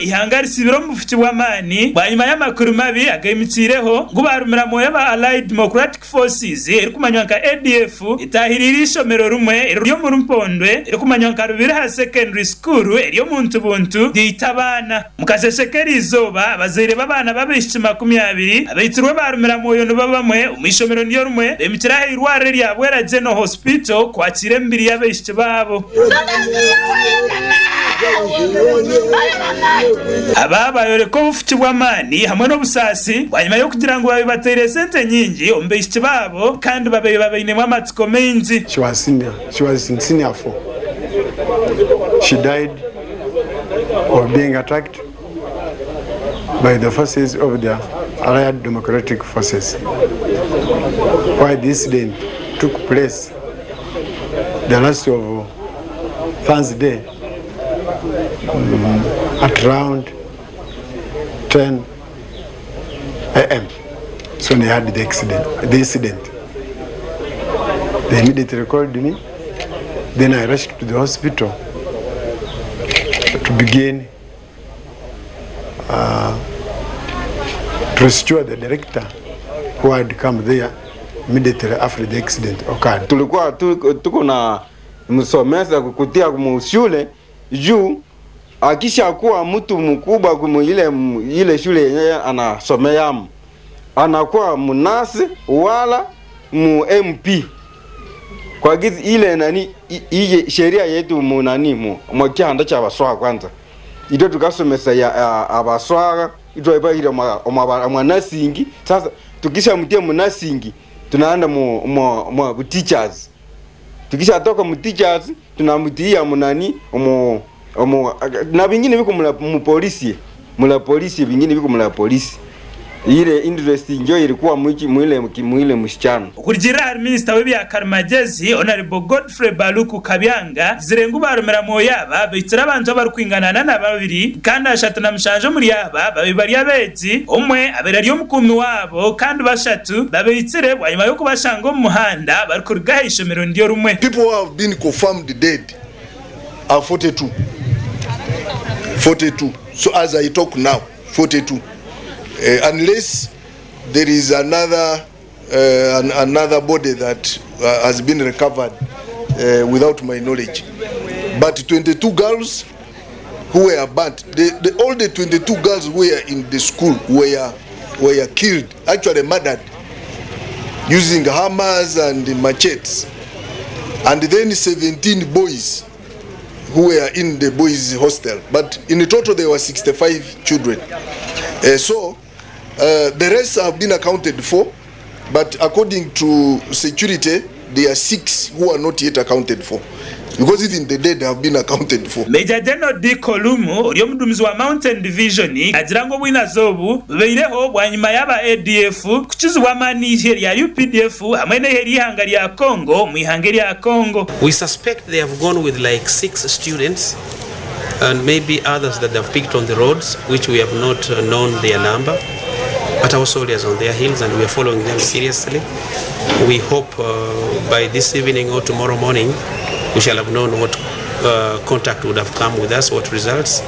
ihangari sibiro mufiti w'amani banyuma y'amakuru mabi agayimitsireho ngo barumira moya ba Allied Democratic Forces iri kumanywanka ADF itahirira ishomero rumwe ryo mu Rumpondwe iri kumanywanka rubiri ha secondary school iri mu Ntubuntu ditabana mu Kasese erizooba Abazaire b'abana babishye 20 abitirwe barumira moyo no babamwe umishomero niyo rumwe bemitiraho irware rya Bwera General Hospital kwakira mbiri y'abishye babo ababayore ko bufiti bw'amani hamwe no busasi banyuma yo kugira ngo babibatere sente nyingi ombeshye babo kandi babinemo amatsiko menzi. She was in senior 4. She died of being attacked by the forces of the Allied Democratic Forces. Why this incident took place the last of Thursday at around 10 a.m. So they had the incident. They immediately called me. Then I rushed to the hospital to begin to restore the director who had come there immediately after the accident occurred. Tulikuwa tuko na msomesa kukutia shule juu akisha kuwa mtu mkubwa ile shule yenyewe anasomea anakuwa mnasi wala mu MP kwa gizi ile nani ile sheria yetu mu nani mu kyanda cha baswa kwanza ito tukasomesa ya abaswa ito iba ile mwanasingi. Sasa tukisha mtie munasingi tunaenda mu teachers, tukisha toka mu teachers tunamutia munani na vingine viko mu polisi vingine viko mu polisi. Ile interesting njo ilikuwa mwile msichana. Kurgira minister w'ibya Karmagezi Honorable Godfrey Baluku Kabyanga zirengu barumira moyaba bitira abantu bari kwinganana na babiri kandi ashatu na mshanje muri yaba babibari abezi umwe abera ryo mukumi wabo kandi bashatu babitsire bwanyuma yo kubashanga mu muhanda bari kurgaha ishomero ndiyo rumwe. People who have been confirmed dead are 42. So as I talk now 42. Unless there is another body that has been recovered without my knowledge. But 22 girls who were burnt, all the 22 girls who were in the school were killed, actually murdered, using hammers and machetes. And then 17 boys who were in the boys' hostel. But in total there were 65 children. The rest have been accounted for, but according to security, there are 6 who are not yet accounted for, because even the dead have been accounted for. Major General D. Kolumu, uriyo mdumizi wa Mountain Division, ajirango bw'inazobu beireho bwanyuma y'aba ADF kuchizwa mani ya UPDF hamwe n'iheri ihanga rya Congo mu ihanga rya Congo. We suspect they have gone with like 6 students and maybe others that they have picked on the roads, which we have not known their number. But our soldiers on their heels and we are following them seriously. We hope by this evening or tomorrow morning we shall have known what contact would have come with us, what results.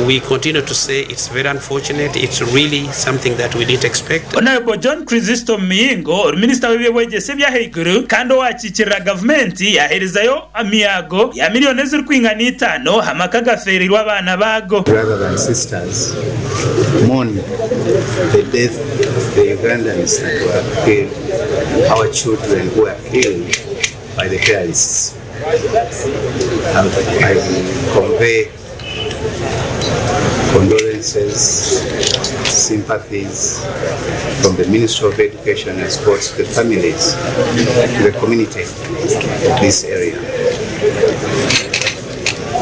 We continue to say it's very unfortunate. It's really something that we didn't expect. Honorable John Chrysostom Miingo, Minister w'Ebyebyegese bya Haiguru, kandi wakikirira government yaherezayo amiyago ya miliyoni z'Rwanda hamaka gaferirwa abana bago. Brothers and sisters, mourn the death of the Ugandans that were killed, our children who were killed by the terrorists. I convey condolences, sympathies from the Ministry of Education and Sports to the families, to the community of this area.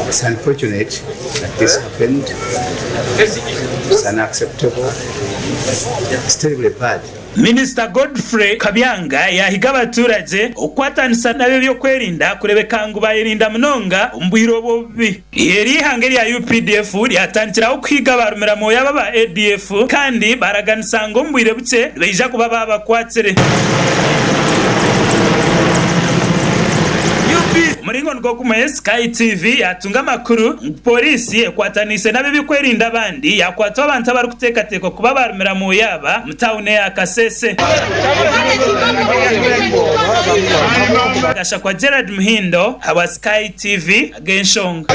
It's unfortunate that this happened. It's unacceptable. It's terribly bad. Minister Godfrey Kabyanga yahiga abaturage ukwatanisa nabe byo kwerinda kurebeka ngo bayirinda munonga umbwiro bobi. Iri hangeri ya UPDF yatandikira ukwiga barumira moya baba ADF kandi baraganisa ngo mbwire buke beija kuba babakwatsere. muringo ngo kumwe Sky TV yatunga makuru polisi ekwatanise nabibi kwerinda abandi yakwatwa abantu bari kutekateko kuba barumira mu yaba mutawune ya Kasese. Gasha kwa Gerard Muhindo, Hawa Sky TV, Genshonga.